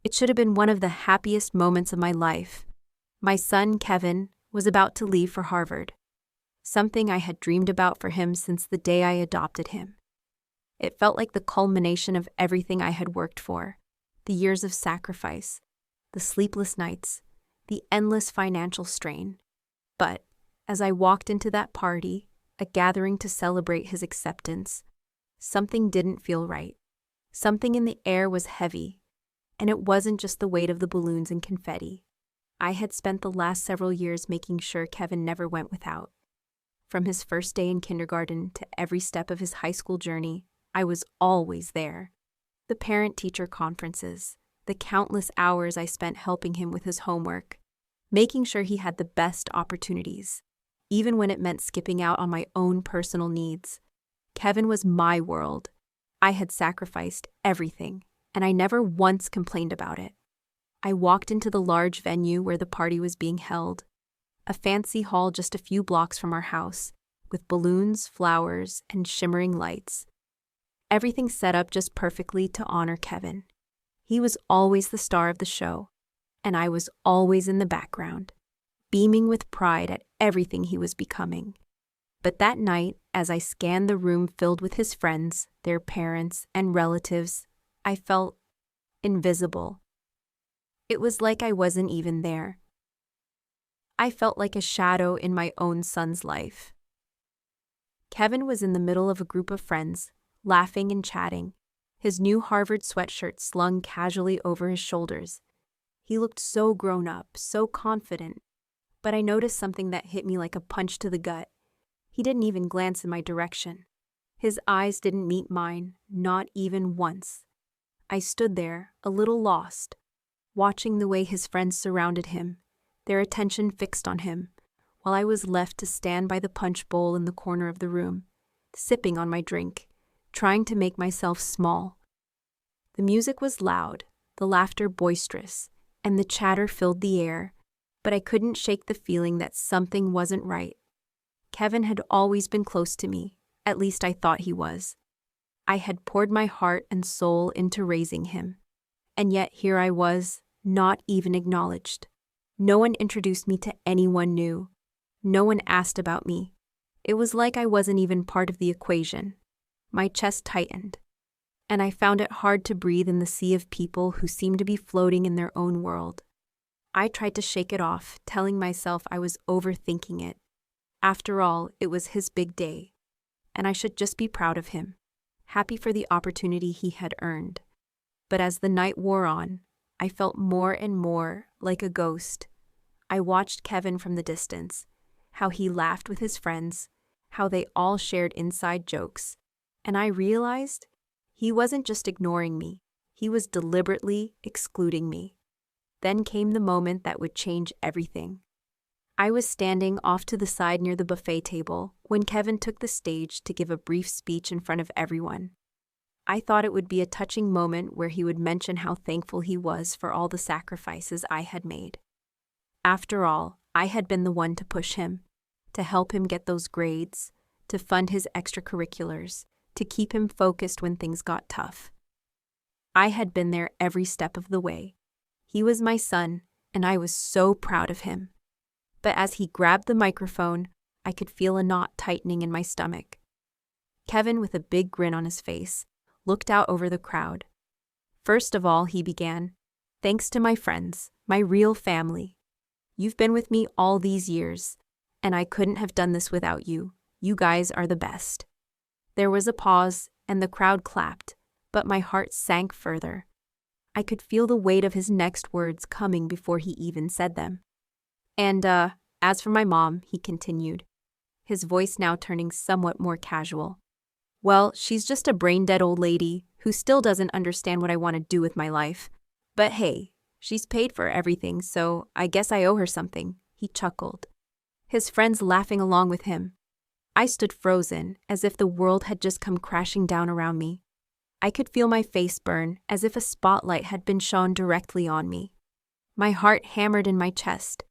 It should have been one of the happiest moments of my life. My son, Kevin, was about to leave for Harvard, something I had dreamed about for him since the day I adopted him. It felt like the culmination of everything I had worked for, the years of sacrifice, the sleepless nights, the endless financial strain. But as I walked into that party, a gathering to celebrate his acceptance, something didn't feel right. Something in the air was heavy, and it wasn't just the weight of the balloons and confetti. I had spent the last several years making sure Kevin never went without. From his first day in kindergarten to every step of his high school journey, I was always there. The parent-teacher conferences, the countless hours I spent helping him with his homework, making sure he had the best opportunities, even when it meant skipping out on my own personal needs. Kevin was my world. I had sacrificed everything, and I never once complained about it. I walked into the large venue where the party was being held, a fancy hall just a few blocks from our house, with balloons, flowers, and shimmering lights. Everything set up just perfectly to honor Kevin. He was always the star of the show, and I was always in the background, beaming with pride at everything he was becoming. But that night, as I scanned the room filled with his friends, their parents, and relatives, I felt invisible. It was like I wasn't even there. I felt like a shadow in my own son's life. Kevin was in the middle of a group of friends, laughing and chatting, his new Harvard sweatshirt slung casually over his shoulders. He looked so grown up, so confident, but I noticed something that hit me like a punch to the gut. He didn't even glance in my direction. His eyes didn't meet mine, not even once. I stood there, a little lost, watching the way his friends surrounded him, their attention fixed on him, while I was left to stand by the punch bowl in the corner of the room, sipping on my drink, trying to make myself small. The music was loud, the laughter boisterous, and the chatter filled the air, but I couldn't shake the feeling that something wasn't right. Kevin had always been close to me, at least I thought he was. I had poured my heart and soul into raising him, and yet here I was, not even acknowledged. No one introduced me to anyone new. No one asked about me. It was like I wasn't even part of the equation. My chest tightened, and I found it hard to breathe in the sea of people who seemed to be floating in their own world. I tried to shake it off, telling myself I was overthinking it. After all, it was his big day, and I should just be proud of him, happy for the opportunity he had earned. But as the night wore on, I felt more and more like a ghost. I watched Kevin from the distance, how he laughed with his friends, how they all shared inside jokes, and I realized he wasn't just ignoring me, he was deliberately excluding me. Then came the moment that would change everything. I was standing off to the side near the buffet table when Kevin took the stage to give a brief speech in front of everyone. I thought it would be a touching moment where he would mention how thankful he was for all the sacrifices I had made. After all, I had been the one to push him, to help him get those grades, to fund his extracurriculars, to keep him focused when things got tough. I had been there every step of the way. He was my son, and I was so proud of him. But as he grabbed the microphone, I could feel a knot tightening in my stomach. Kevin, with a big grin on his face, looked out over the crowd. First of all, he began, "Thanks to my friends, my real family. You've been with me all these years, and I couldn't have done this without you. You guys are the best." There was a pause, and the crowd clapped, but my heart sank further. I could feel the weight of his next words coming before he even said them. "And, as for my mom," he continued, his voice now turning somewhat more casual. "Well, she's just a brain-dead old lady who still doesn't understand what I want to do with my life. But hey, she's paid for everything, so I guess I owe her something," he chuckled, his friends laughing along with him. I stood frozen, as if the world had just come crashing down around me. I could feel my face burn, as if a spotlight had been shone directly on me. My heart hammered in my chest.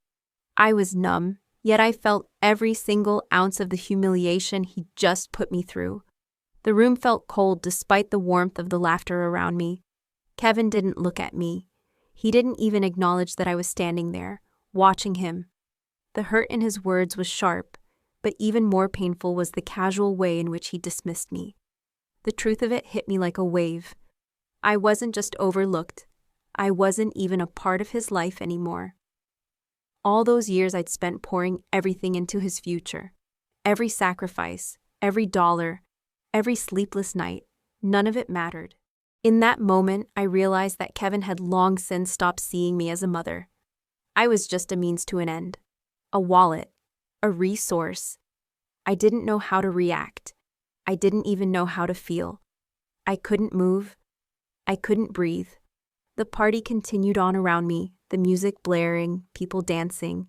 I was numb, yet I felt every single ounce of the humiliation he just put me through. The room felt cold despite the warmth of the laughter around me. Kevin didn't look at me. He didn't even acknowledge that I was standing there, watching him. The hurt in his words was sharp, but even more painful was the casual way in which he dismissed me. The truth of it hit me like a wave. I wasn't just overlooked. I wasn't even a part of his life anymore. All those years I'd spent pouring everything into his future. Every sacrifice, every dollar, every sleepless night, none of it mattered. In that moment, I realized that Kevin had long since stopped seeing me as a mother. I was just a means to an end. A wallet. A resource. I didn't know how to react. I didn't even know how to feel. I couldn't move. I couldn't breathe. The party continued on around me, the music blaring, people dancing,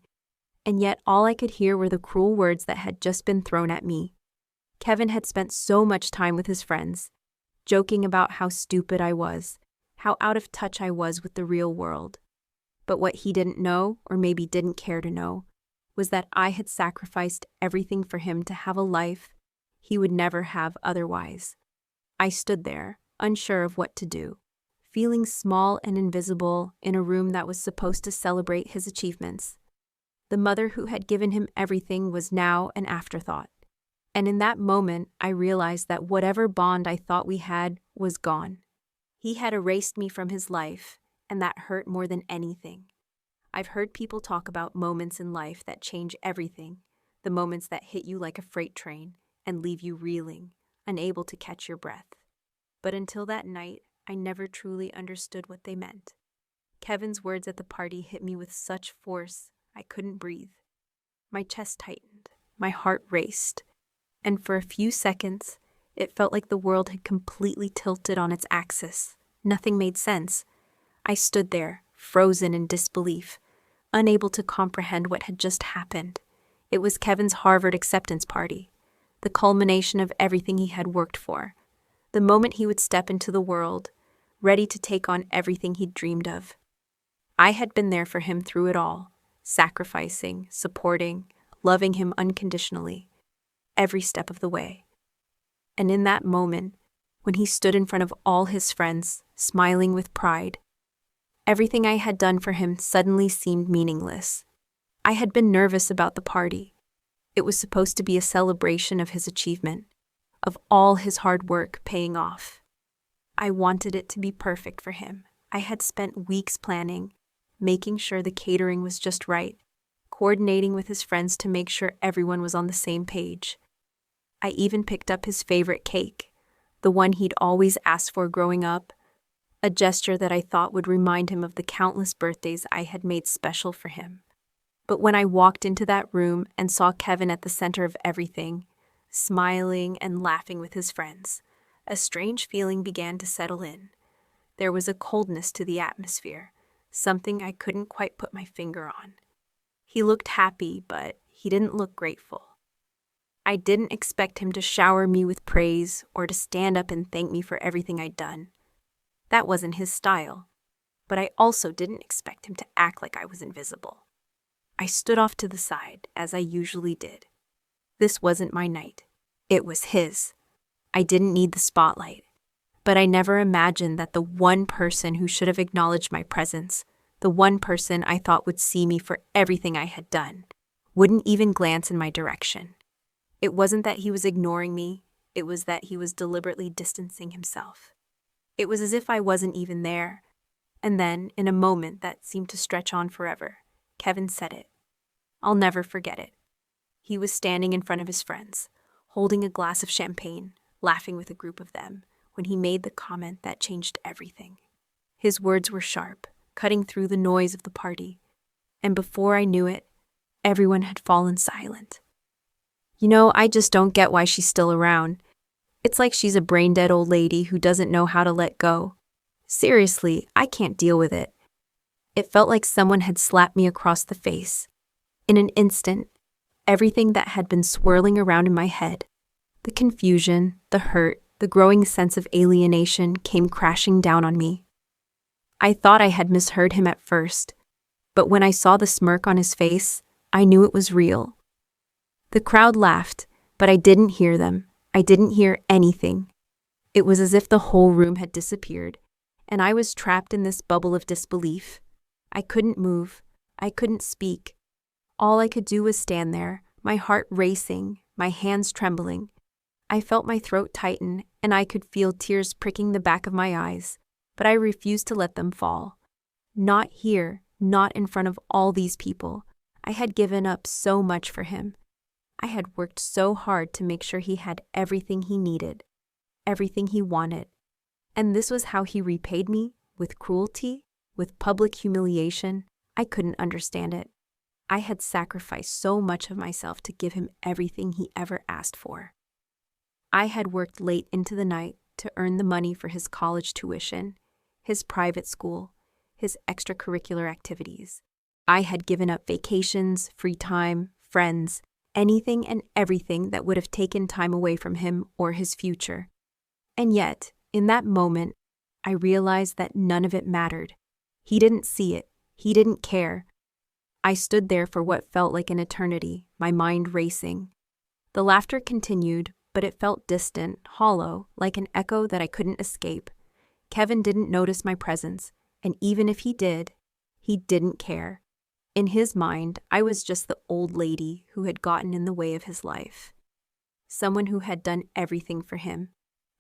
and yet all I could hear were the cruel words that had just been thrown at me. Kevin had spent so much time with his friends, joking about how stupid I was, how out of touch I was with the real world. But what he didn't know, or maybe didn't care to know, was that I had sacrificed everything for him to have a life he would never have otherwise. I stood there, unsure of what to do, feeling small and invisible in a room that was supposed to celebrate his achievements. The mother who had given him everything was now an afterthought. And in that moment, I realized that whatever bond I thought we had was gone. He had erased me from his life, and that hurt more than anything. I've heard people talk about moments in life that change everything, the moments that hit you like a freight train and leave you reeling, unable to catch your breath. But until that night, I never truly understood what they meant. Kevin's words at the party hit me with such force, I couldn't breathe. My chest tightened, my heart raced, and for a few seconds, it felt like the world had completely tilted on its axis. Nothing made sense. I stood there, frozen in disbelief, unable to comprehend what had just happened. It was Kevin's Harvard acceptance party, the culmination of everything he had worked for, the moment he would step into the world, ready to take on everything he'd dreamed of. I had been there for him through it all, sacrificing, supporting, loving him unconditionally, every step of the way. And in that moment, when he stood in front of all his friends, smiling with pride, everything I had done for him suddenly seemed meaningless. I had been nervous about the party. It was supposed to be a celebration of his achievement, of all his hard work paying off. I wanted it to be perfect for him. I had spent weeks planning, making sure the catering was just right, coordinating with his friends to make sure everyone was on the same page. I even picked up his favorite cake, the one he'd always asked for growing up, a gesture that I thought would remind him of the countless birthdays I had made special for him. But when I walked into that room and saw Kevin at the center of everything, smiling and laughing with his friends, a strange feeling began to settle in. There was a coldness to the atmosphere, something I couldn't quite put my finger on. He looked happy, but he didn't look grateful. I didn't expect him to shower me with praise or to stand up and thank me for everything I'd done. That wasn't his style, but I also didn't expect him to act like I was invisible. I stood off to the side, as I usually did. This wasn't my night. It was his. I didn't need the spotlight. But I never imagined that the one person who should have acknowledged my presence, the one person I thought would see me for everything I had done, wouldn't even glance in my direction. It wasn't that he was ignoring me, it was that he was deliberately distancing himself. It was as if I wasn't even there. And then, in a moment that seemed to stretch on forever, Kevin said it. I'll never forget it. He was standing in front of his friends, holding a glass of champagne, laughing with a group of them, when he made the comment that changed everything. His words were sharp, cutting through the noise of the party, and before I knew it, everyone had fallen silent. I just don't get why she's still around. It's like she's a brain-dead old lady who doesn't know how to let go. Seriously, I can't deal with it. It felt like someone had slapped me across the face. In an instant, everything that had been swirling around in my head, the confusion, the hurt, the growing sense of alienation came crashing down on me. I thought I had misheard him at first, but when I saw the smirk on his face, I knew it was real. The crowd laughed, but I didn't hear them. I didn't hear anything. It was as if the whole room had disappeared, and I was trapped in this bubble of disbelief. I couldn't move. I couldn't speak. All I could do was stand there, my heart racing, my hands trembling. I felt my throat tighten, and I could feel tears pricking the back of my eyes, but I refused to let them fall. Not here, not in front of all these people. I had given up so much for him. I had worked so hard to make sure he had everything he needed, everything he wanted. And this was how he repaid me, with cruelty, with public humiliation. I couldn't understand it. I had sacrificed so much of myself to give him everything he ever asked for. I had worked late into the night to earn the money for his college tuition, his private school, his extracurricular activities. I had given up vacations, free time, friends, anything and everything that would have taken time away from him or his future. And yet, in that moment, I realized that none of it mattered. He didn't see it. He didn't care. I stood there for what felt like an eternity, my mind racing. The laughter continued, but it felt distant, hollow, like an echo that I couldn't escape. Kevin didn't notice my presence, and even if he did, he didn't care. In his mind, I was just the old lady who had gotten in the way of his life. Someone who had done everything for him,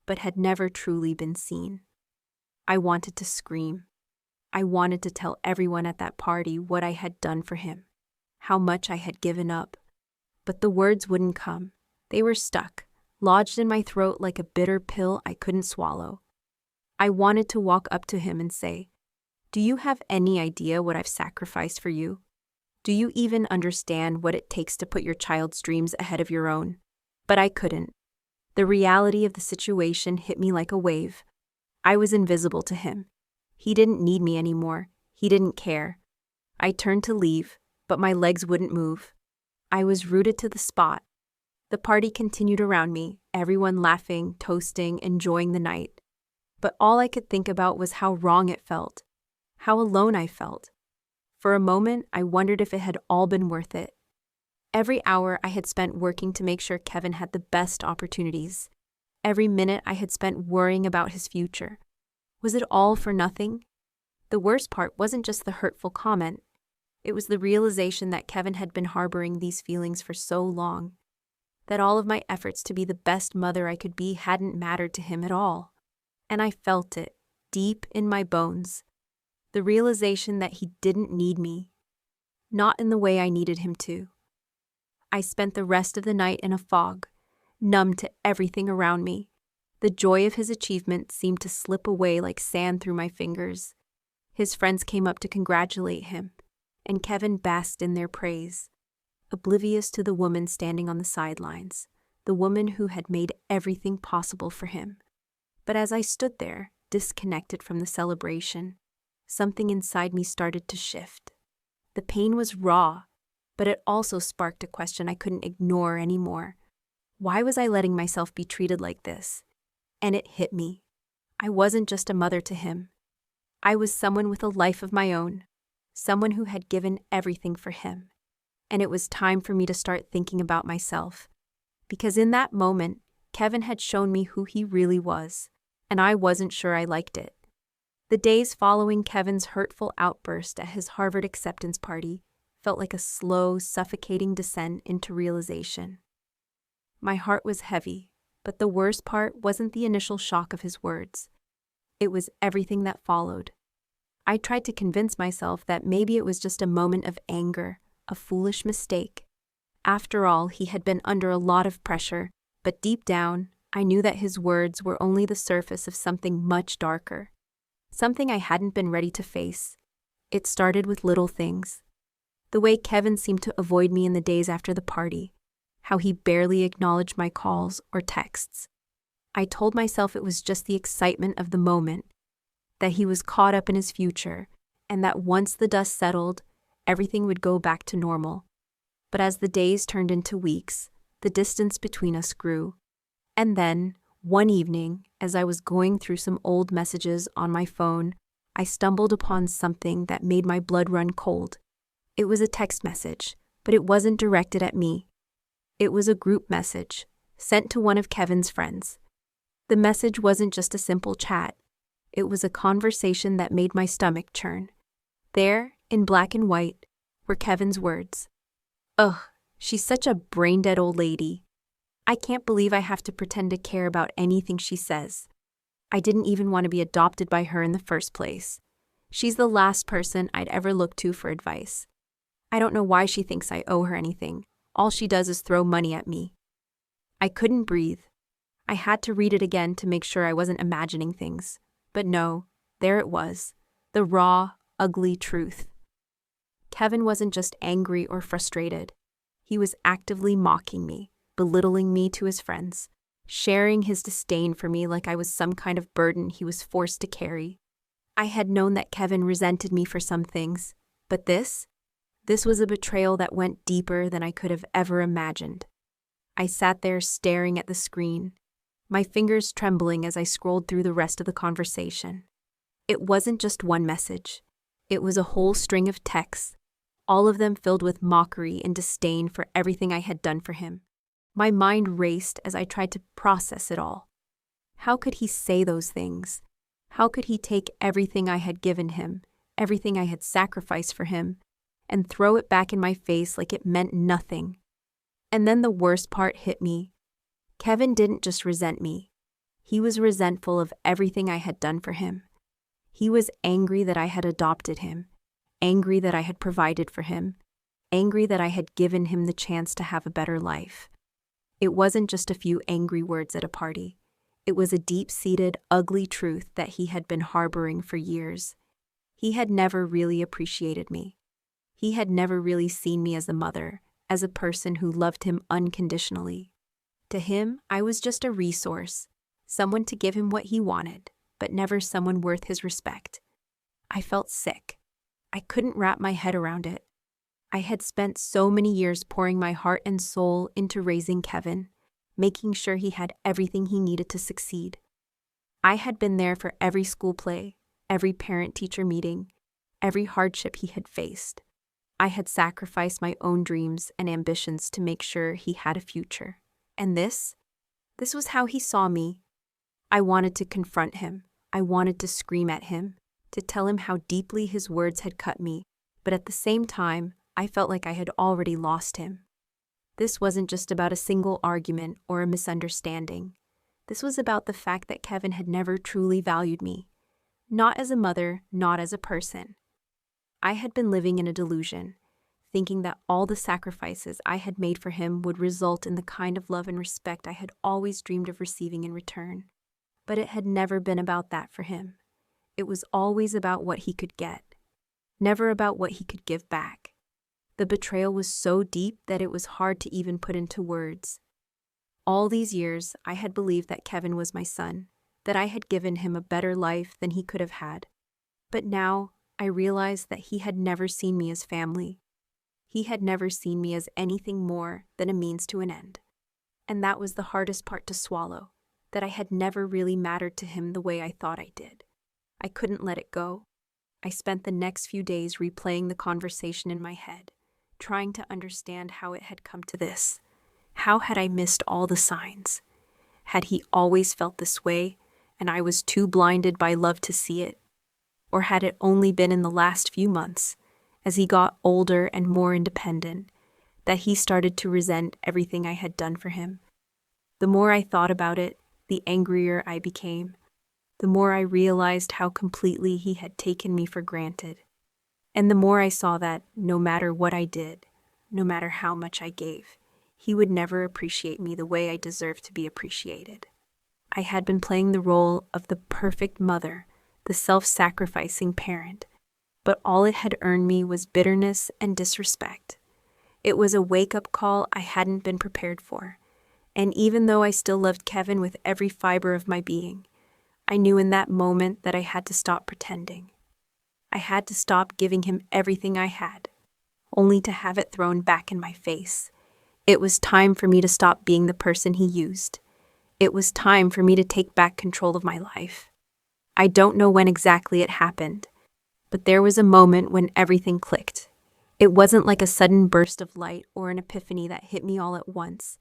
but had never truly been seen. I wanted to scream. I wanted to tell everyone at that party what I had done for him, how much I had given up. But the words wouldn't come. They were stuck, lodged in my throat like a bitter pill I couldn't swallow. I wanted to walk up to him and say, "Do you have any idea what I've sacrificed for you? Do you even understand what it takes to put your child's dreams ahead of your own?" But I couldn't. The reality of the situation hit me like a wave. I was invisible to him. He didn't need me anymore. He didn't care. I turned to leave, but my legs wouldn't move. I was rooted to the spot. The party continued around me, everyone laughing, toasting, enjoying the night. But all I could think about was how wrong it felt, how alone I felt. For a moment, I wondered if it had all been worth it. Every hour I had spent working to make sure Kevin had the best opportunities. Every minute I had spent worrying about his future. Was it all for nothing? The worst part wasn't just the hurtful comment. It was the realization that Kevin had been harboring these feelings for so long, that all of my efforts to be the best mother I could be hadn't mattered to him at all. And I felt it, deep in my bones. The realization that he didn't need me. Not in the way I needed him to. I spent the rest of the night in a fog, numb to everything around me. The joy of his achievement seemed to slip away like sand through my fingers. His friends came up to congratulate him, and Kevin basked in their praise, oblivious to the woman standing on the sidelines, the woman who had made everything possible for him. But as I stood there, disconnected from the celebration, something inside me started to shift. The pain was raw, but it also sparked a question I couldn't ignore anymore. Why was I letting myself be treated like this? And it hit me. I wasn't just a mother to him. I was someone with a life of my own, someone who had given everything for him. And it was time for me to start thinking about myself. Because in that moment, Kevin had shown me who he really was, and I wasn't sure I liked it. The days following Kevin's hurtful outburst at his Harvard acceptance party felt like a slow, suffocating descent into realization. My heart was heavy, but the worst part wasn't the initial shock of his words. It was everything that followed. I tried to convince myself that maybe it was just a moment of anger, a foolish mistake. After all, he had been under a lot of pressure, but deep down, I knew that his words were only the surface of something much darker. Something I hadn't been ready to face. It started with little things. The way Kevin seemed to avoid me in the days after the party. How he barely acknowledged my calls or texts. I told myself it was just the excitement of the moment, that he was caught up in his future, and that once the dust settled, everything would go back to normal. But as the days turned into weeks, the distance between us grew. And then, one evening, as I was going through some old messages on my phone, I stumbled upon something that made my blood run cold. It was a text message, but it wasn't directed at me. It was a group message, sent to one of Kevin's friends. The message wasn't just a simple chat. It was a conversation that made my stomach churn. There, in black and white, were Kevin's words. Ugh, she's such a brain-dead old lady. I can't believe I have to pretend to care about anything she says. I didn't even want to be adopted by her in the first place. She's the last person I'd ever look to for advice. I don't know why she thinks I owe her anything. All she does is throw money at me. I couldn't breathe. I had to read it again to make sure I wasn't imagining things. But no, there it was. The raw, ugly truth. Kevin wasn't just angry or frustrated. He was actively mocking me, belittling me to his friends, sharing his disdain for me like I was some kind of burden he was forced to carry. I had known that Kevin resented me for some things, but this was a betrayal that went deeper than I could have ever imagined. I sat there staring at the screen, my fingers trembling as I scrolled through the rest of the conversation. It wasn't just one message. It was a whole string of texts, all of them filled with mockery and disdain for everything I had done for him. My mind raced as I tried to process it all. How could he say those things? How could he take everything I had given him, everything I had sacrificed for him, and throw it back in my face like it meant nothing? And then the worst part hit me. Kevin didn't just resent me. He was resentful of everything I had done for him. He was angry that I had adopted him, angry that I had provided for him, angry that I had given him the chance to have a better life. It wasn't just a few angry words at a party. It was a deep-seated, ugly truth that he had been harboring for years. He had never really appreciated me. He had never really seen me as a mother, as a person who loved him unconditionally. To him, I was just a resource, someone to give him what he wanted, but never someone worth his respect. I felt sick. I couldn't wrap my head around it. I had spent so many years pouring my heart and soul into raising Kevin, making sure he had everything he needed to succeed. I had been there for every school play, every parent-teacher meeting, every hardship he had faced. I had sacrificed my own dreams and ambitions to make sure he had a future. And this was how he saw me. I wanted to confront him. I wanted to scream at him, to tell him how deeply his words had cut me, but at the same time, I felt like I had already lost him. This wasn't just about a single argument or a misunderstanding. This was about the fact that Kevin had never truly valued me. Not as a mother, not as a person. I had been living in a delusion, thinking that all the sacrifices I had made for him would result in the kind of love and respect I had always dreamed of receiving in return. But it had never been about that for him. It was always about what he could get, never about what he could give back. The betrayal was so deep that it was hard to even put into words. All these years, I had believed that Kevin was my son, that I had given him a better life than he could have had. But now, I realized that he had never seen me as family. He had never seen me as anything more than a means to an end. And that was the hardest part to swallow, that I had never really mattered to him the way I thought I did. I couldn't let it go. I spent the next few days replaying the conversation in my head, trying to understand how it had come to this. How had I missed all the signs? Had he always felt this way, and I was too blinded by love to see it? Or had it only been in the last few months, as he got older and more independent, that he started to resent everything I had done for him? The more I thought about it, the angrier I became. The more I realized how completely he had taken me for granted. And the more I saw that, no matter what I did, no matter how much I gave, he would never appreciate me the way I deserved to be appreciated. I had been playing the role of the perfect mother, the self-sacrificing parent, but all it had earned me was bitterness and disrespect. It was a wake-up call I hadn't been prepared for, and even though I still loved Kevin with every fiber of my being, I knew in that moment that I had to stop pretending. I had to stop giving him everything I had, only to have it thrown back in my face. It was time for me to stop being the person he used. It was time for me to take back control of my life. I don't know when exactly it happened, but there was a moment when everything clicked. It wasn't like a sudden burst of light or an epiphany that hit me all at once.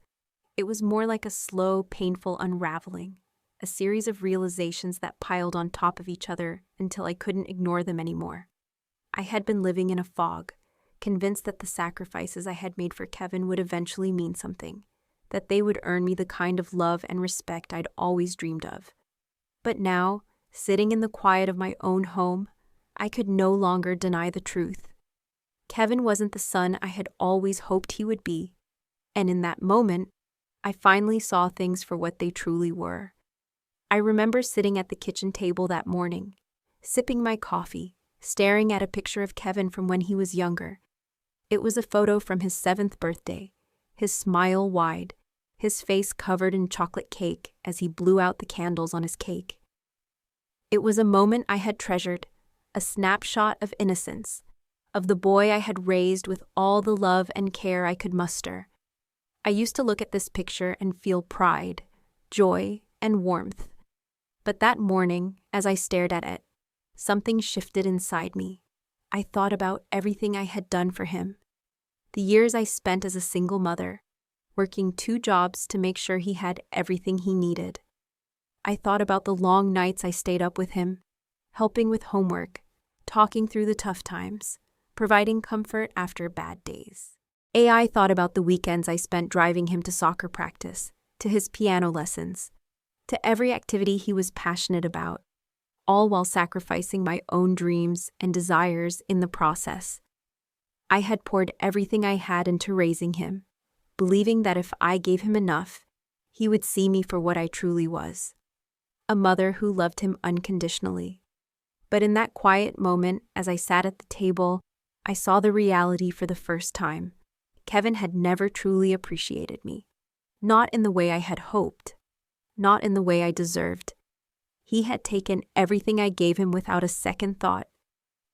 It was more like a slow, painful unraveling, a series of realizations that piled on top of each other until I couldn't ignore them anymore. I had been living in a fog, convinced that the sacrifices I had made for Kevin would eventually mean something, that they would earn me the kind of love and respect I'd always dreamed of. But now, sitting in the quiet of my own home, I could no longer deny the truth. Kevin wasn't the son I had always hoped he would be, and in that moment, I finally saw things for what they truly were. I remember sitting at the kitchen table that morning, sipping my coffee, staring at a picture of Kevin from when he was younger. It was a photo from his 7th birthday, his smile wide, his face covered in chocolate cake as he blew out the candles on his cake. It was a moment I had treasured, a snapshot of innocence, of the boy I had raised with all the love and care I could muster. I used to look at this picture and feel pride, joy, and warmth. But that morning, as I stared at it, something shifted inside me. I thought about everything I had done for him. The years I spent as a single mother, working 2 jobs to make sure he had everything he needed. I thought about the long nights I stayed up with him, helping with homework, talking through the tough times, providing comfort after bad days. I thought about the weekends I spent driving him to soccer practice, to his piano lessons, to every activity he was passionate about, all while sacrificing my own dreams and desires in the process. I had poured everything I had into raising him, believing that if I gave him enough, he would see me for what I truly was, a mother who loved him unconditionally. But in that quiet moment, as I sat at the table, I saw the reality for the first time. Kevin had never truly appreciated me. Not in the way I had hoped. Not in the way I deserved. He had taken everything I gave him without a second thought.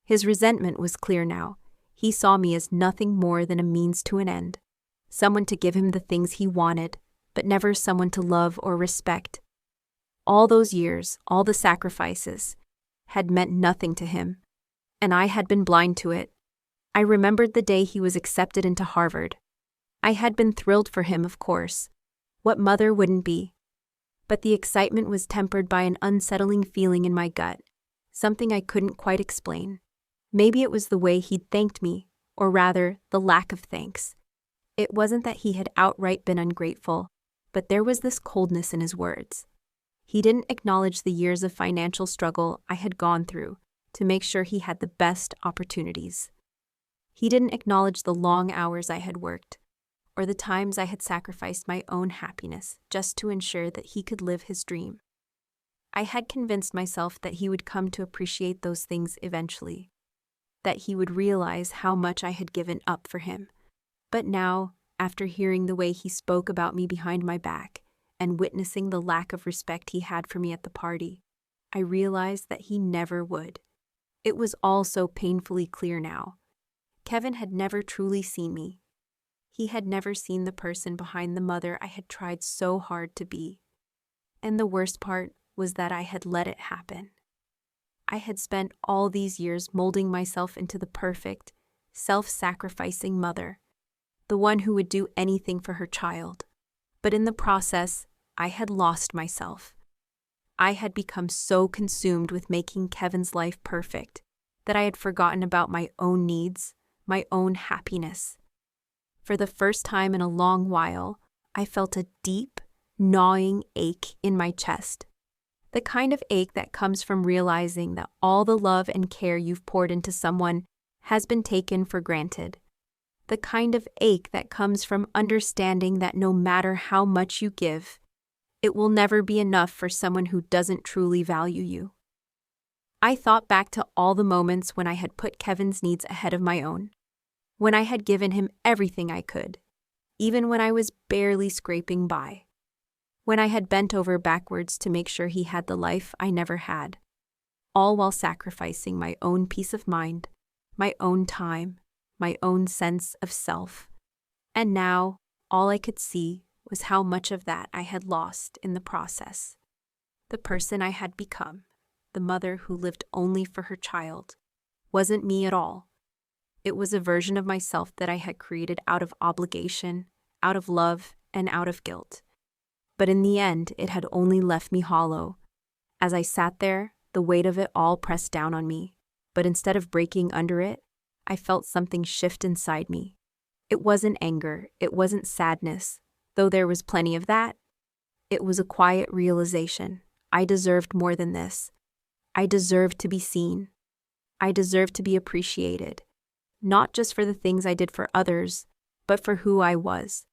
His resentment was clear now. He saw me as nothing more than a means to an end. Someone to give him the things he wanted, but never someone to love or respect. All those years, all the sacrifices, had meant nothing to him, and I had been blind to it. I remembered the day he was accepted into Harvard. I had been thrilled for him, of course. What mother wouldn't be? But the excitement was tempered by an unsettling feeling in my gut, something I couldn't quite explain. Maybe it was the way he'd thanked me, or rather, the lack of thanks. It wasn't that he had outright been ungrateful, but there was this coldness in his words. He didn't acknowledge the years of financial struggle I had gone through to make sure he had the best opportunities. He didn't acknowledge the long hours I had worked, or the times I had sacrificed my own happiness just to ensure that he could live his dream. I had convinced myself that he would come to appreciate those things eventually, that he would realize how much I had given up for him. But now, after hearing the way he spoke about me behind my back and witnessing the lack of respect he had for me at the party, I realized that he never would. It was all so painfully clear now. Kevin had never truly seen me. He had never seen the person behind the mother I had tried so hard to be. And the worst part was that I had let it happen. I had spent all these years molding myself into the perfect, self-sacrificing mother, the one who would do anything for her child. But in the process, I had lost myself. I had become so consumed with making Kevin's life perfect that I had forgotten about my own needs, my own happiness. For the first time in a long while, I felt a deep, gnawing ache in my chest. The kind of ache that comes from realizing that all the love and care you've poured into someone has been taken for granted. The kind of ache that comes from understanding that no matter how much you give, it will never be enough for someone who doesn't truly value you. I thought back to all the moments when I had put Kevin's needs ahead of my own, when I had given him everything I could, even when I was barely scraping by, when I had bent over backwards to make sure he had the life I never had, all while sacrificing my own peace of mind, my own time, my own sense of self. And now, all I could see was how much of that I had lost in the process. The person I had become, the mother who lived only for her child, wasn't me at all. It was a version of myself that I had created out of obligation, out of love, and out of guilt. But in the end, it had only left me hollow. As I sat there, the weight of it all pressed down on me. But instead of breaking under it, I felt something shift inside me. It wasn't anger, it wasn't sadness, though there was plenty of that. It was a quiet realization. I deserved more than this. I deserved to be seen. I deserved to be appreciated, not just for the things I did for others, but for who I was.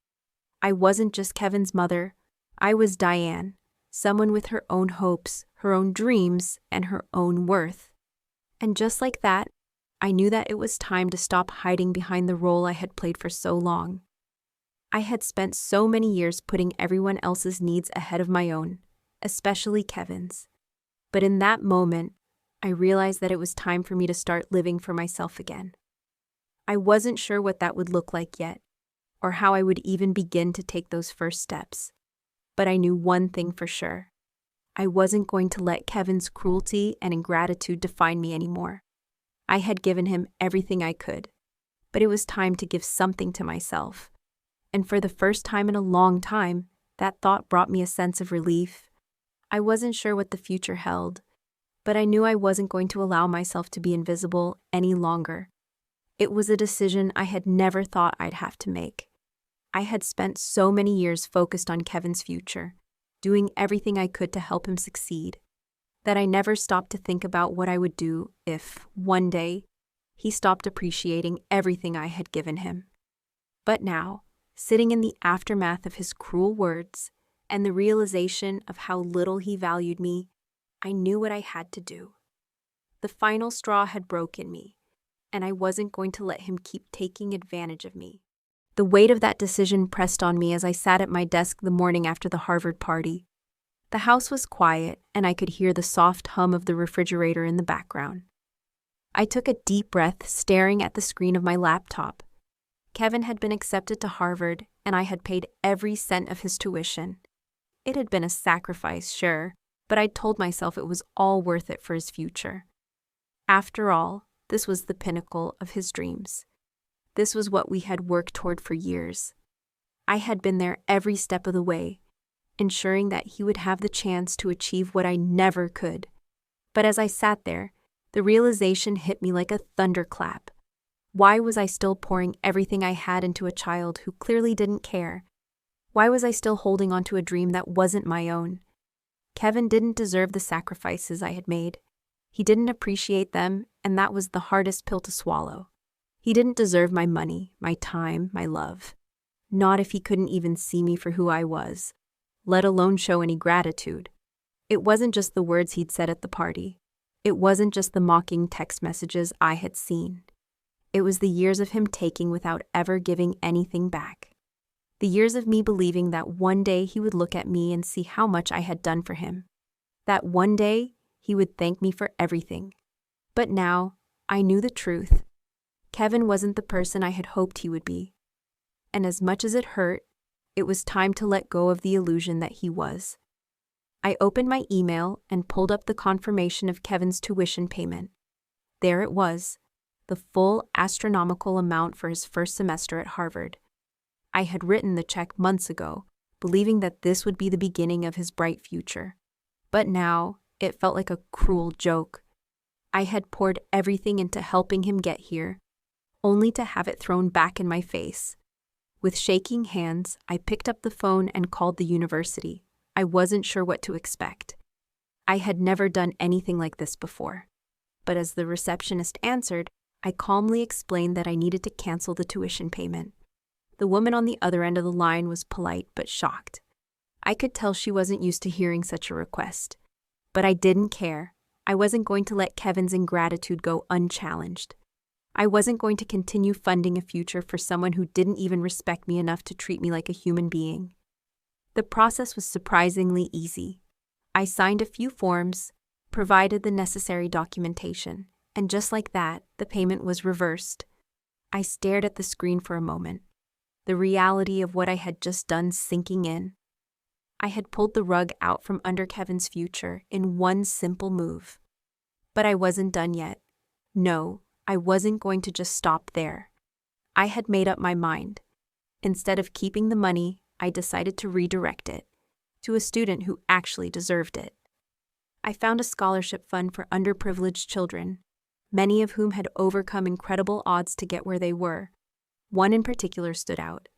I wasn't just Kevin's mother. I was Diane, someone with her own hopes, her own dreams, and her own worth. And just like that, I knew that it was time to stop hiding behind the role I had played for so long. I had spent so many years putting everyone else's needs ahead of my own, especially Kevin's. But in that moment, I realized that it was time for me to start living for myself again. I wasn't sure what that would look like yet, or how I would even begin to take those first steps. But I knew one thing for sure. I wasn't going to let Kevin's cruelty and ingratitude define me anymore. I had given him everything I could, but it was time to give something to myself. And for the first time in a long time, that thought brought me a sense of relief. I wasn't sure what the future held, but I knew I wasn't going to allow myself to be invisible any longer. It was a decision I had never thought I'd have to make. I had spent so many years focused on Kevin's future, doing everything I could to help him succeed, that I never stopped to think about what I would do if, one day, he stopped appreciating everything I had given him. But now, sitting in the aftermath of his cruel words and the realization of how little he valued me, I knew what I had to do. The final straw had broken me, and I wasn't going to let him keep taking advantage of me. The weight of that decision pressed on me as I sat at my desk the morning after the Harvard party. The house was quiet, and I could hear the soft hum of the refrigerator in the background. I took a deep breath, staring at the screen of my laptop. Kevin had been accepted to Harvard, and I had paid every cent of his tuition. It had been a sacrifice, sure, but I told myself it was all worth it for his future. After all, this was the pinnacle of his dreams. This was what we had worked toward for years. I had been there every step of the way, ensuring that he would have the chance to achieve what I never could. But as I sat there, the realization hit me like a thunderclap. Why was I still pouring everything I had into a child who clearly didn't care? Why was I still holding on to a dream that wasn't my own? Kevin didn't deserve the sacrifices I had made. He didn't appreciate them, and that was the hardest pill to swallow. He didn't deserve my money, my time, my love. Not if he couldn't even see me for who I was, let alone show any gratitude. It wasn't just the words he'd said at the party. It wasn't just the mocking text messages I had seen. It was the years of him taking without ever giving anything back. The years of me believing that one day he would look at me and see how much I had done for him. That one day he would thank me for everything. But now, I knew the truth. Kevin wasn't the person I had hoped he would be. And as much as it hurt, it was time to let go of the illusion that he was. I opened my email and pulled up the confirmation of Kevin's tuition payment. There it was, the full astronomical amount for his first semester at Harvard. I had written the check months ago, believing that this would be the beginning of his bright future. But now, it felt like a cruel joke. I had poured everything into helping him get here, only to have it thrown back in my face. With shaking hands, I picked up the phone and called the university. I wasn't sure what to expect. I had never done anything like this before. But as the receptionist answered, I calmly explained that I needed to cancel the tuition payment. The woman on the other end of the line was polite but shocked. I could tell she wasn't used to hearing such a request. But I didn't care. I wasn't going to let Kevin's ingratitude go unchallenged. I wasn't going to continue funding a future for someone who didn't even respect me enough to treat me like a human being. The process was surprisingly easy. I signed a few forms, provided the necessary documentation, and just like that, the payment was reversed. I stared at the screen for a moment, the reality of what I had just done sinking in. I had pulled the rug out from under Kevin's future in one simple move. But I wasn't done yet. No, I wasn't going to just stop there. I had made up my mind. Instead of keeping the money, I decided to redirect it, to a student who actually deserved it. I found a scholarship fund for underprivileged children, many of whom had overcome incredible odds to get where they were. One in particular stood out,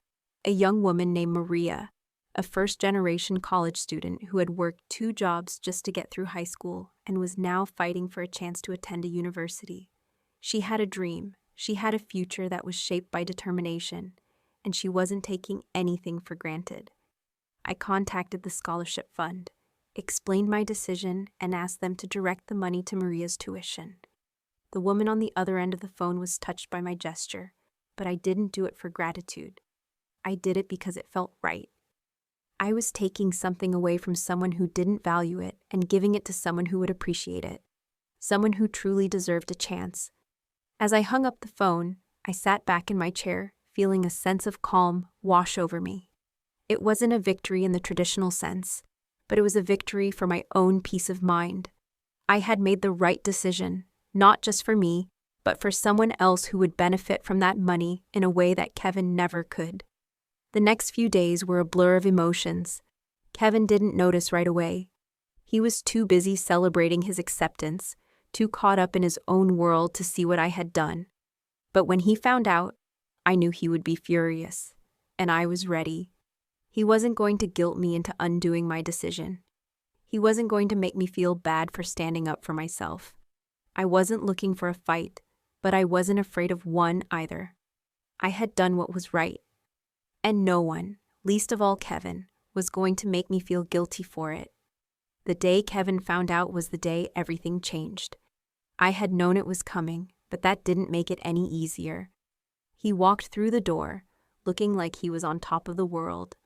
a young woman named Maria, a first-generation college student who had worked 2 jobs just to get through high school and was now fighting for a chance to attend a university. She had a dream, she had a future that was shaped by determination, and she wasn't taking anything for granted. I contacted the scholarship fund, explained my decision, and asked them to direct the money to Maria's tuition. The woman on the other end of the phone was touched by my gesture, but I didn't do it for gratitude. I did it because it felt right. I was taking something away from someone who didn't value it and giving it to someone who would appreciate it, someone who truly deserved a chance. As I hung up the phone, I sat back in my chair, feeling a sense of calm wash over me. It wasn't a victory in the traditional sense, but it was a victory for my own peace of mind. I had made the right decision, not just for me, but for someone else who would benefit from that money in a way that Kevin never could. The next few days were a blur of emotions. Kevin didn't notice right away. He was too busy celebrating his acceptance, too caught up in his own world to see what I had done. But when he found out, I knew he would be furious, and I was ready. He wasn't going to guilt me into undoing my decision. He wasn't going to make me feel bad for standing up for myself. I wasn't looking for a fight, but I wasn't afraid of one either. I had done what was right. And no one, least of all Kevin, was going to make me feel guilty for it. The day Kevin found out was the day everything changed. I had known it was coming, but that didn't make it any easier. He walked through the door, looking like he was on top of the world.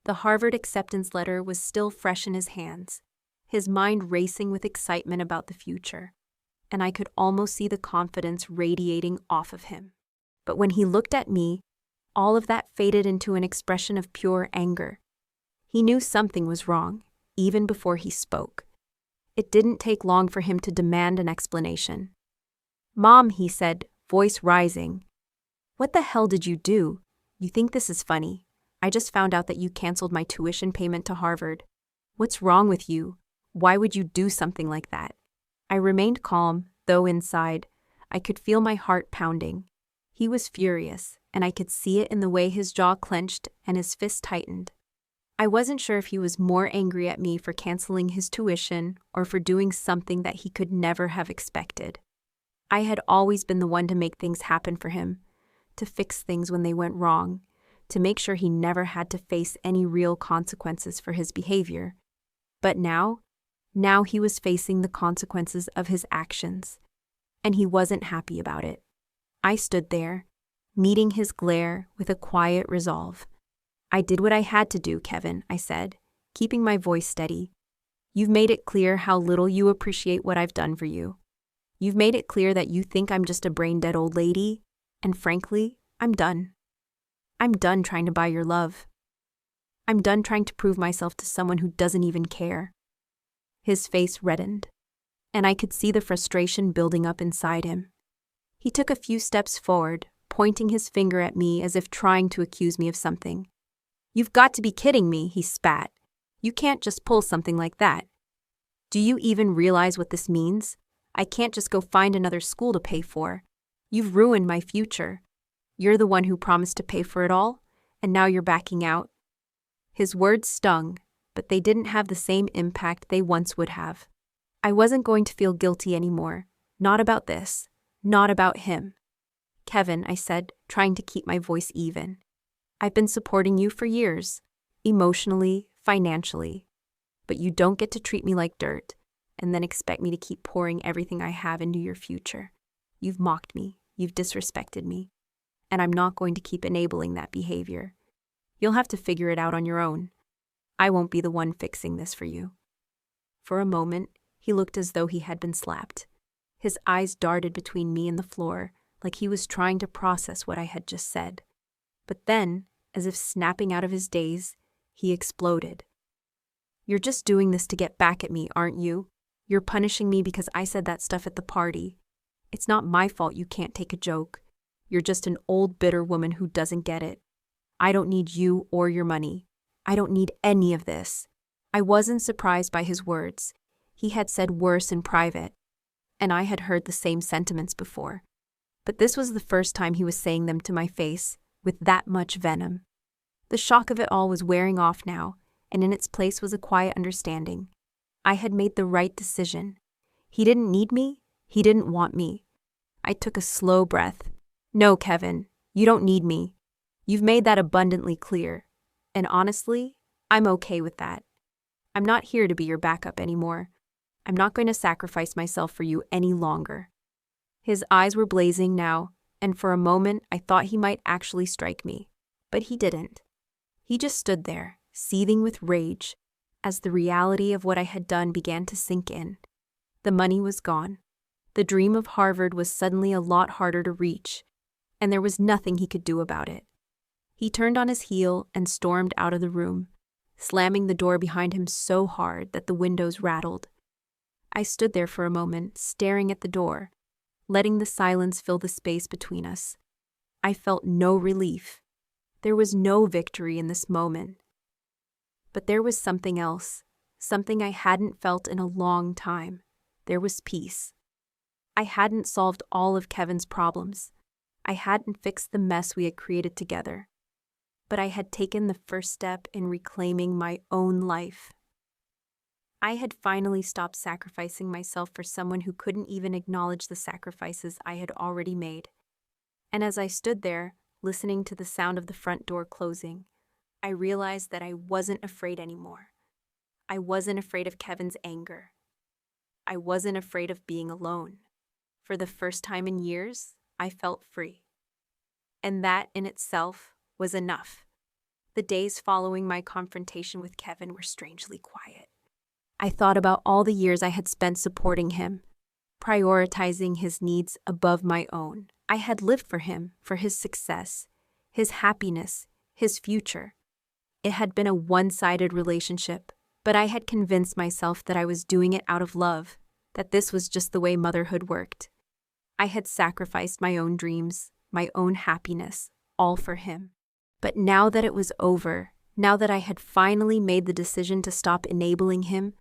The Harvard acceptance letter was still fresh in his hands, his mind racing with excitement about the future, and I could almost see the confidence radiating off of him. But when he looked at me, all of that faded into an expression of pure anger. He knew something was wrong, even before he spoke. It didn't take long for him to demand an explanation. "Mom," he said, voice rising. "What the hell did you do? You think this is funny? I just found out that you canceled my tuition payment to Harvard. What's wrong with you? Why would you do something like that?" I remained calm, though inside, I could feel my heart pounding. He was furious, and I could see it in the way his jaw clenched and his fist tightened. I wasn't sure if he was more angry at me for canceling his tuition or for doing something that he could never have expected. I had always been the one to make things happen for him, to fix things when they went wrong, to make sure he never had to face any real consequences for his behavior. But now he was facing the consequences of his actions, and he wasn't happy about it. I stood there, meeting his glare with a quiet resolve. "I did what I had to do, Kevin," I said, keeping my voice steady. "You've made it clear how little you appreciate what I've done for you. You've made it clear that you think I'm just a brain-dead old lady, and frankly, I'm done. I'm done trying to buy your love. I'm done trying to prove myself to someone who doesn't even care." His face reddened, and I could see the frustration building up inside him. He took a few steps forward, pointing his finger at me as if trying to accuse me of something. "You've got to be kidding me," he spat. "You can't just pull something like that. Do you even realize what this means? I can't just go find another school to pay for. You've ruined my future. You're the one who promised to pay for it all, and now you're backing out." His words stung, but they didn't have the same impact they once would have. I wasn't going to feel guilty anymore. Not about this. Not about him. "Kevin," I said, trying to keep my voice even. "I've been supporting you for years, emotionally, financially. But you don't get to treat me like dirt, and then expect me to keep pouring everything I have into your future. You've mocked me, you've disrespected me, and I'm not going to keep enabling that behavior. You'll have to figure it out on your own. I won't be the one fixing this for you." For a moment, he looked as though he had been slapped. His eyes darted between me and the floor, like he was trying to process what I had just said. But then, as if snapping out of his daze, he exploded. "You're just doing this to get back at me, aren't you? You're punishing me because I said that stuff at the party. It's not my fault you can't take a joke. You're just an old bitter woman who doesn't get it. I don't need you or your money. I don't need any of this. I wasn't surprised by his words. He had said worse in private, and I had heard the same sentiments before. But this was the first time he was saying them to my face, with that much venom. The shock of it all was wearing off now, and in its place was a quiet understanding. I had made the right decision. He didn't need me. He didn't want me. I took a slow breath. No, Kevin, you don't need me. You've made that abundantly clear. And honestly, I'm okay with that. I'm not here to be your backup anymore. I'm not going to sacrifice myself for you any longer. His eyes were blazing now, and for a moment I thought he might actually strike me. But he didn't. He just stood there, seething with rage, as the reality of what I had done began to sink in. The money was gone. The dream of Harvard was suddenly a lot harder to reach, and there was nothing he could do about it. He turned on his heel and stormed out of the room, slamming the door behind him so hard that the windows rattled. I stood there for a moment, staring at the door, letting the silence fill the space between us. I felt no relief. There was no victory in this moment. But there was something else, something I hadn't felt in a long time. There was peace. I hadn't solved all of Kevin's problems. I hadn't fixed the mess we had created together. But I had taken the first step in reclaiming my own life. I had finally stopped sacrificing myself for someone who couldn't even acknowledge the sacrifices I had already made. And as I stood there, listening to the sound of the front door closing, I realized that I wasn't afraid anymore. I wasn't afraid of Kevin's anger. I wasn't afraid of being alone. For the first time in years, I felt free. And that in itself was enough. The days following my confrontation with Kevin were strangely quiet. I thought about all the years I had spent supporting him, prioritizing his needs above my own. I had lived for him, for his success, his happiness, his future. It had been a one-sided relationship, but I had convinced myself that I was doing it out of love, that this was just the way motherhood worked. I had sacrificed my own dreams, my own happiness, all for him. But now that it was over, now that I had finally made the decision to stop enabling him,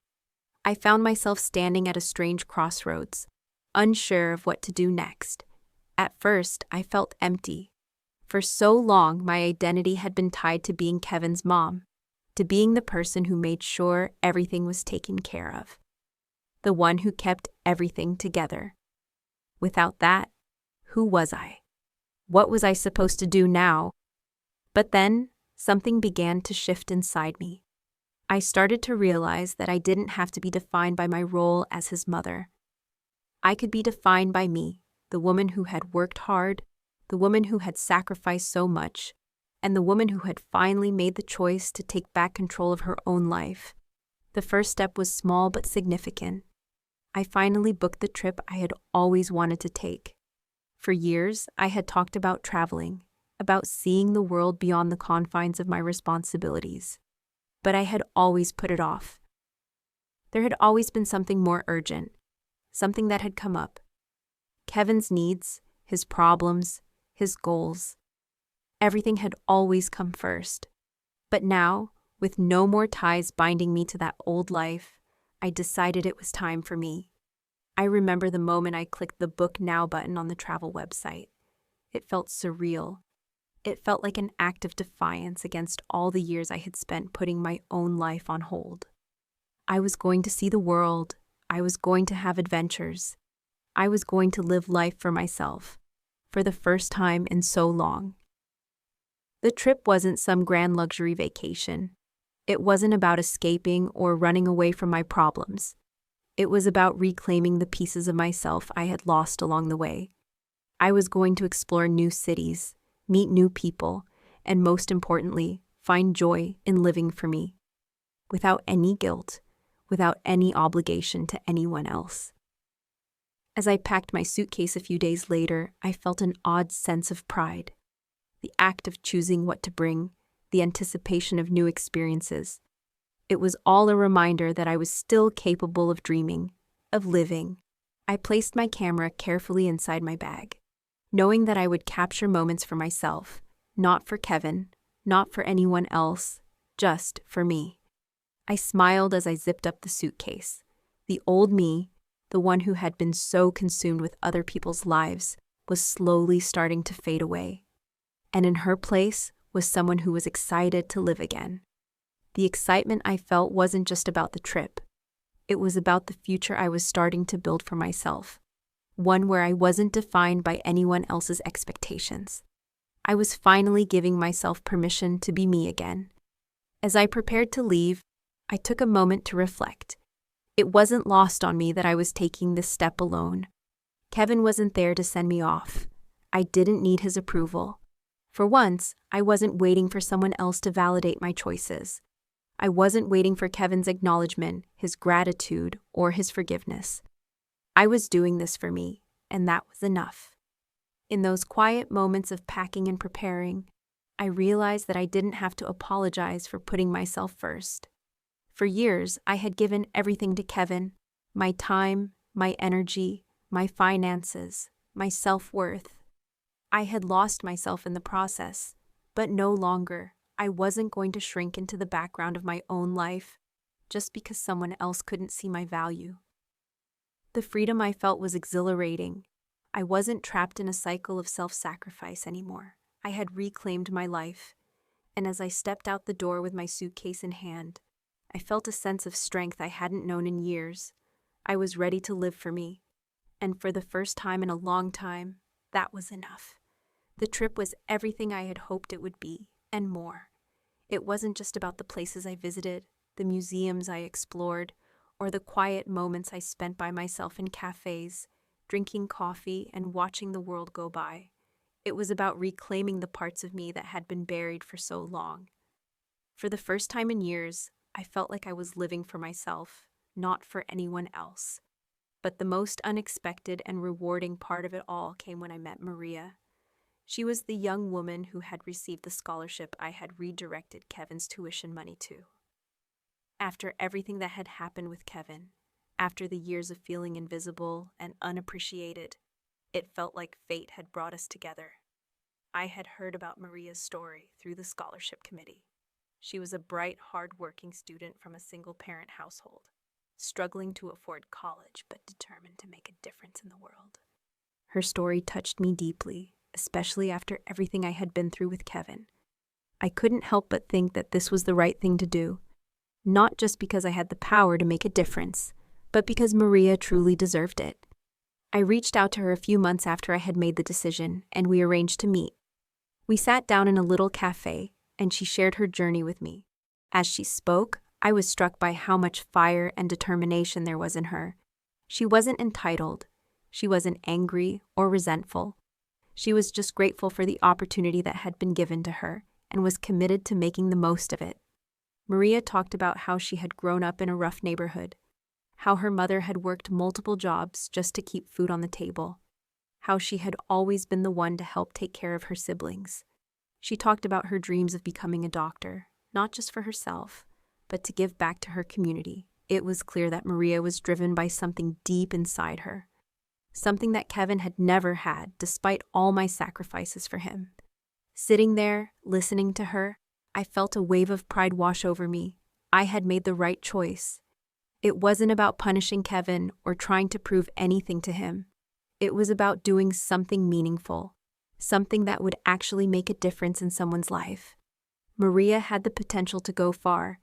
I found myself standing at a strange crossroads, unsure of what to do next. At first, I felt empty. For so long, my identity had been tied to being Kevin's mom, to being the person who made sure everything was taken care of, the one who kept everything together. Without that, who was I? What was I supposed to do now? But then, something began to shift inside me. I started to realize that I didn't have to be defined by my role as his mother. I could be defined by me, the woman who had worked hard, the woman who had sacrificed so much, and the woman who had finally made the choice to take back control of her own life. The first step was small but significant. I finally booked the trip I had always wanted to take. For years, I had talked about traveling, about seeing the world beyond the confines of my responsibilities. But I had always put it off. There had always been something more urgent, something that had come up. Kevin's needs, his problems, his goals. Everything had always come first. But now, with no more ties binding me to that old life, I decided it was time for me. I remember the moment I clicked the Book Now button on the travel website. It felt surreal. It felt like an act of defiance against all the years I had spent putting my own life on hold. I was going to see the world. I was going to have adventures. I was going to live life for myself, for the first time in so long. The trip wasn't some grand luxury vacation. It wasn't about escaping or running away from my problems. It was about reclaiming the pieces of myself I had lost along the way. I was going to explore new cities, meet new people, and most importantly, find joy in living for me, without any guilt, without any obligation to anyone else. As I packed my suitcase a few days later, I felt an odd sense of pride. The act of choosing what to bring, the anticipation of new experiences. It was all a reminder that I was still capable of dreaming, of living. I placed my camera carefully inside my bag, knowing that I would capture moments for myself, not for Kevin, not for anyone else, just for me. I smiled as I zipped up the suitcase. The old me, the one who had been so consumed with other people's lives, was slowly starting to fade away. And in her place was someone who was excited to live again. The excitement I felt wasn't just about the trip. It was about the future I was starting to build for myself, one where I wasn't defined by anyone else's expectations. I was finally giving myself permission to be me again. As I prepared to leave, I took a moment to reflect. It wasn't lost on me that I was taking this step alone. Kevin wasn't there to send me off. I didn't need his approval. For once, I wasn't waiting for someone else to validate my choices. I wasn't waiting for Kevin's acknowledgement, his gratitude, or his forgiveness. I was doing this for me, and that was enough. In those quiet moments of packing and preparing, I realized that I didn't have to apologize for putting myself first. For years, I had given everything to Kevin: my time, my energy, my finances, my self-worth. I had lost myself in the process, but no longer. I wasn't going to shrink into the background of my own life just because someone else couldn't see my value. The freedom I felt was exhilarating. I wasn't trapped in a cycle of self-sacrifice anymore. I had reclaimed my life, and as I stepped out the door with my suitcase in hand, I felt a sense of strength I hadn't known in years. I was ready to live for me, and for the first time in a long time, that was enough. The trip was everything I had hoped it would be, and more. It wasn't just about the places I visited, the museums I explored, or the quiet moments I spent by myself in cafes, drinking coffee and watching the world go by. It was about reclaiming the parts of me that had been buried for so long. For the first time in years, I felt like I was living for myself, not for anyone else. But the most unexpected and rewarding part of it all came when I met Maria. She was the young woman who had received the scholarship I had redirected Kevin's tuition money to. After everything that had happened with Kevin, after the years of feeling invisible and unappreciated, it felt like fate had brought us together. I had heard about Maria's story through the scholarship committee. She was a bright, hard-working student from a single-parent household, struggling to afford college but determined to make a difference in the world. Her story touched me deeply, especially after everything I had been through with Kevin. I couldn't help but think that this was the right thing to do, not just because I had the power to make a difference, but because Maria truly deserved it. I reached out to her a few months after I had made the decision, and we arranged to meet. We sat down in a little cafe, and she shared her journey with me. As she spoke, I was struck by how much fire and determination there was in her. She wasn't entitled. She wasn't angry or resentful. She was just grateful for the opportunity that had been given to her and was committed to making the most of it. Maria talked about how she had grown up in a rough neighborhood, how her mother had worked multiple jobs just to keep food on the table, how she had always been the one to help take care of her siblings. She talked about her dreams of becoming a doctor, not just for herself, but to give back to her community. It was clear that Maria was driven by something deep inside her, something that Kevin had never had despite all my sacrifices for him. Sitting there, listening to her, I felt a wave of pride wash over me. I had made the right choice. It wasn't about punishing Kevin or trying to prove anything to him. It was about doing something meaningful, something that would actually make a difference in someone's life. Maria had the potential to go far,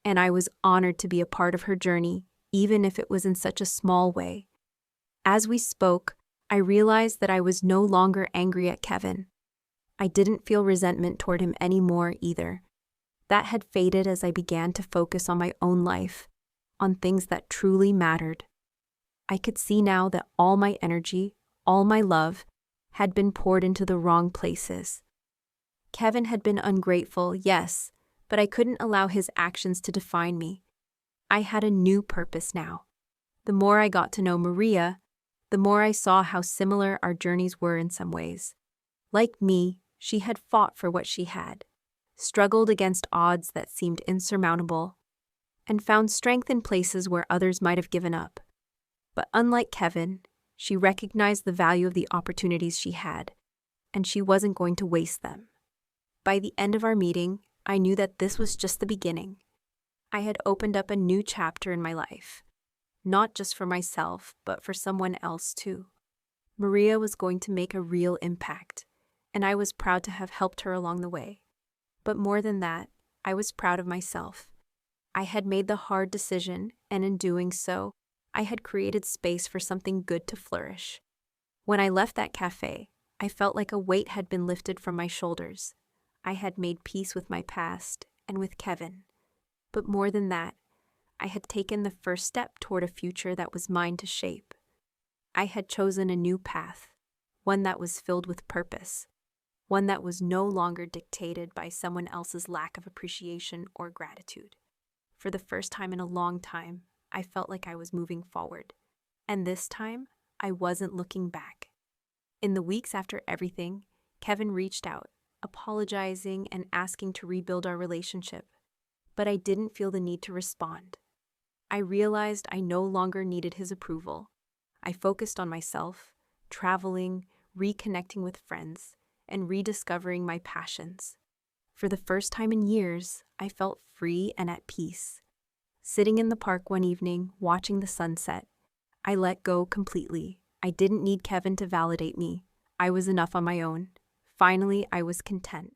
and I was honored to be a part of her journey, even if it was in such a small way. As we spoke, I realized that I was no longer angry at Kevin. I didn't feel resentment toward him anymore either. That had faded as I began to focus on my own life, on things that truly mattered. I could see now that all my energy, all my love, had been poured into the wrong places. Kevin had been ungrateful, yes, but I couldn't allow his actions to define me. I had a new purpose now. The more I got to know Maria, the more I saw how similar our journeys were in some ways. Like me, she had fought for what she had, struggled against odds that seemed insurmountable, and found strength in places where others might have given up. But unlike Kevin, she recognized the value of the opportunities she had, and she wasn't going to waste them. By the end of our meeting, I knew that this was just the beginning. I had opened up a new chapter in my life, not just for myself, but for someone else too. Maria was going to make a real impact, and I was proud to have helped her along the way. But more than that, I was proud of myself. I had made the hard decision, and in doing so, I had created space for something good to flourish. When I left that cafe, I felt like a weight had been lifted from my shoulders. I had made peace with my past and with Kevin. But more than that, I had taken the first step toward a future that was mine to shape. I had chosen a new path, one that was filled with purpose, one that was no longer dictated by someone else's lack of appreciation or gratitude. For the first time in a long time, I felt like I was moving forward. And this time, I wasn't looking back. In the weeks after everything, Kevin reached out, apologizing and asking to rebuild our relationship. But I didn't feel the need to respond. I realized I no longer needed his approval. I focused on myself, traveling, reconnecting with friends, and rediscovering my passions. For the first time in years, I felt free and at peace. Sitting in the park one evening, watching the sunset, I let go completely. I didn't need Kevin to validate me. I was enough on my own. Finally, I was content.